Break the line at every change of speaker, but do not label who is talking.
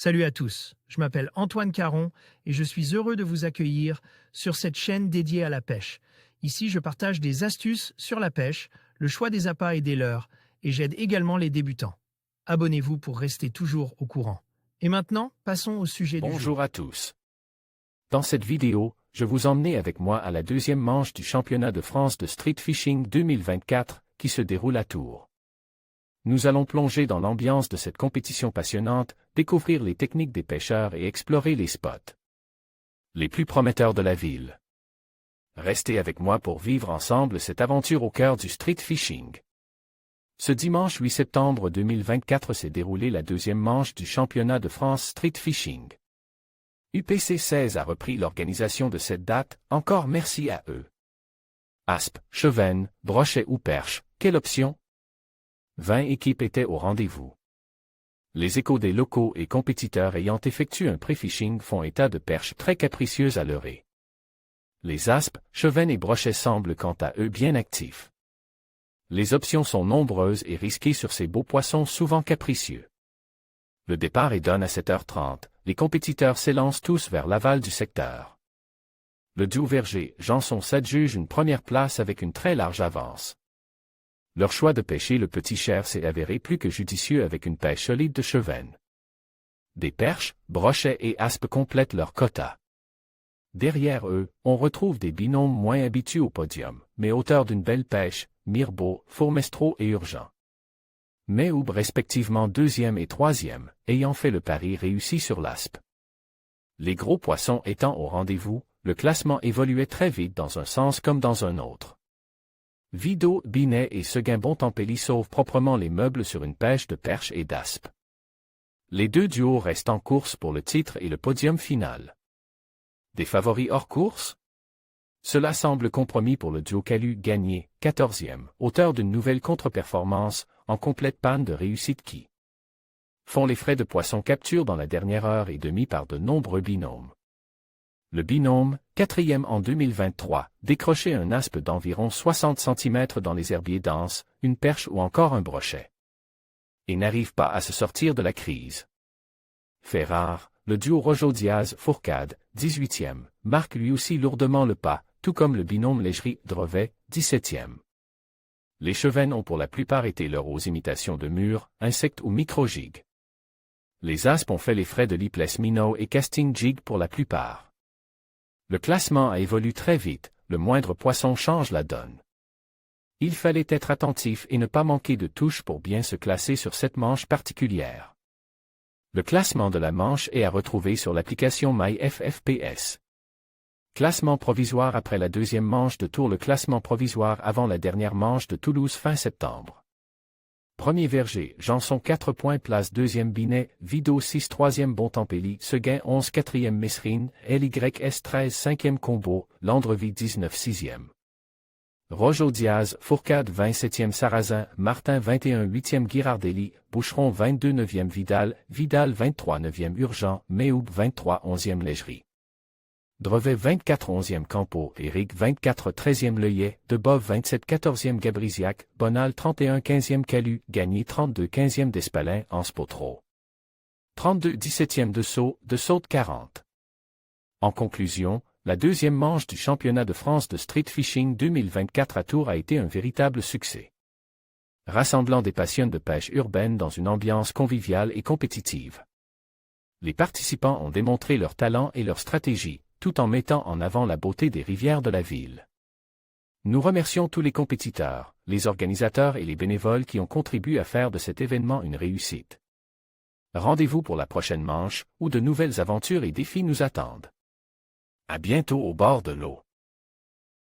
Salut à tous, je m'appelle Antoine Caron et je suis heureux de vous accueillir sur cette chaîne dédiée à la pêche. Ici, je partage des astuces sur la pêche, le choix des appâts et des leurres, et j'aide également les débutants. Abonnez-vous pour rester toujours au courant. Et maintenant, passons au sujet du jour.
Bonjour à tous. Dans cette vidéo, je vous emmène avec moi à la deuxième manche du championnat de France de Street Fishing 2024, qui se déroule à Tours. Nous allons plonger dans l'ambiance de cette compétition passionnante, découvrir les techniques des pêcheurs et explorer les spots les plus prometteurs de la ville. Restez avec moi pour vivre ensemble cette aventure au cœur du street fishing. Ce dimanche 8 septembre 2024 s'est déroulée la deuxième manche du championnat de France Street Fishing. UPC 16 a repris l'organisation de cette date, encore merci à eux. Aspe, chevennes, brochet ou perche, quelle option? 20 équipes étaient au rendez-vous. Les échos des locaux et compétiteurs ayant effectué un pré-fishing font état de perches très capricieuses à leurrer. Les aspes, chevennes et brochets semblent quant à eux bien actifs. Les options sont nombreuses et risquées sur ces beaux poissons souvent capricieux. Le départ est donné à 7h30, les compétiteurs s'élancent tous vers l'aval du secteur. Le duo Verger-Janson s'adjuge une première place avec une très large avance. Leur choix de pêcher le petit cher s'est avéré plus que judicieux avec une pêche solide de chevennes. Des perches, brochets et aspes complètent leur quota. Derrière eux, on retrouve des binômes moins habitués au podium, mais auteurs d'une belle pêche, Mirbeau, Fourmestro et Urgent. Méhoub respectivement deuxième et troisième, ayant fait le pari réussi sur l'aspe. Les gros poissons étant au rendez-vous, le classement évoluait très vite dans un sens comme dans un autre. Vidot, Binet et Seguin-Bontemps-Pelly sauvent proprement les meubles sur une pêche de perche et d'aspe. Les deux duos restent en course pour le titre et le podium final. Des favoris hors course? Cela semble compromis pour le duo Calu-Gagné, 14e, auteur d'une nouvelle contre-performance, en complète panne de réussite qui font les frais de poisson capture dans la dernière heure et demie par de nombreux binômes. Le binôme, 4e en 2023, décrochait un aspe d'environ 60 cm dans les herbiers denses, une perche ou encore un brochet. Et n'arrive pas à se sortir de la crise. Fait rare, le duo Rojo-Diaz-Fourcade, 18e, marque lui aussi lourdement le pas, tout comme le binôme Légerie-Drevet, 17e. Les chevennes ont pour la plupart été leurs aux imitations de murs, insectes ou micro-gigs. Les aspes ont fait les frais de Lipless Minnow et Casting Jig pour la plupart. Le classement a évolué très vite, le moindre poisson change la donne. Il fallait être attentif et ne pas manquer de touches pour bien se classer sur cette manche particulière. Le classement de la manche est à retrouver sur l'application MyFFPS. Classement provisoire après la deuxième manche de Tours. Le classement provisoire avant la dernière manche de Toulouse fin septembre. Premier Verger, Janson 4 points place deuxième Binet, Vidot 6 troisième Bontemps-Pelly, Seguin 11 quatrième Messrine, LYS 13 cinquième Combo, Landrevie 19 sixième. Rojo-Diaz, Fourcade 27e Sarrazin, Martin 21 8e Girardelli, Boucheron 22 9e Vidal, Vidal 23 9e Urgent, Méhoub 23 11e Légerie. Drevet 24 11e Campo, Éric 24 13e Leuillet, Debove 27 14e Gabrisiac, Bonal 31 15e Calu, Gagné 32 15e Despalin, Anse-Potro. 32 17e de Saute 40. En conclusion, la deuxième manche du championnat de France de Street Fishing 2024 à Tours a été un véritable succès. Rassemblant des passionnés de pêche urbaine dans une ambiance conviviale et compétitive. Les participants ont démontré leur talent et leur stratégie, tout en mettant en avant la beauté des rivières de la ville. Nous remercions tous les compétiteurs, les organisateurs et les bénévoles qui ont contribué à faire de cet événement une réussite. Rendez-vous pour la prochaine manche, où de nouvelles aventures et défis nous attendent. À bientôt au bord de l'eau.